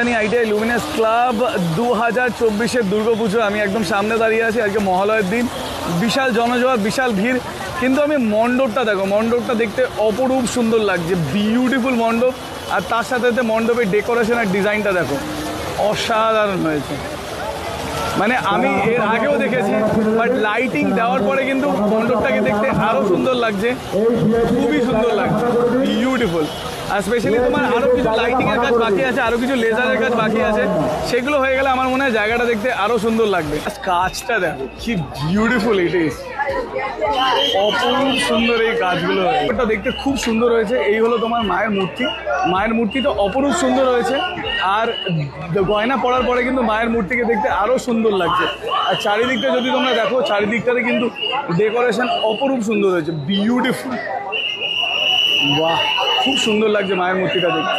ITI luminous club 2024-এর দুর্গাপুজো। আমি একদম সামনে দাঁড়িয়ে আছি। আজকে মহালয়ের দিন, বিশাল জনজোয়ার, বিশাল ভিড়। কিন্তু আমি মণ্ডপটা দেখো, মণ্ডপটা দেখতে অপরূপ সুন্দর লাগছে, বিউটিফুল মণ্ডপ। আর তার সাথে সাথে মণ্ডপের ডেকোরেশন আর ডিজাইনটা দেখো, অসাধারণ হয়েছে। মানে আমি এর আগেও দেখেছি, বাট লাইটিং দেওয়ার পরে কিন্তু মণ্ডপটাকে দেখতে আরও সুন্দর লাগছে, খুবই সুন্দর লাগছে, বিউটিফুল। আর স্পেশালি তোমার আরও কিছু লাইটিংয়ের কাজ বাকি আছে, আরও কিছু লেজারের কাজ বাকি আছে, সেগুলো হয়ে গেলে আমার মনে হয় জায়গাটা দেখতে আরও সুন্দর লাগবে। কাজটা দেখো কি বিউটিফুল, ইট ইজ অপরূপ সুন্দর। এই কাজগুলো এটা দেখতে খুব সুন্দর হয়েছে। এই হলো তোমার মায়ের মূর্তি। মায়ের মূর্তি তো অপরূপ সুন্দর হয়েছে, আর গয়না পরার পরে কিন্তু মায়ের মূর্তিকে দেখতে আরও সুন্দর লাগছে। আর চারিদিকটা যদি তোমরা দেখো, চারিদিকটাতে কিন্তু ডেকোরেশন অপরূপ সুন্দর হয়েছে, বিউটিফুল। বাহ, খুব সুন্দর লাগছে মায়ের মূর্তিটা দেখতে।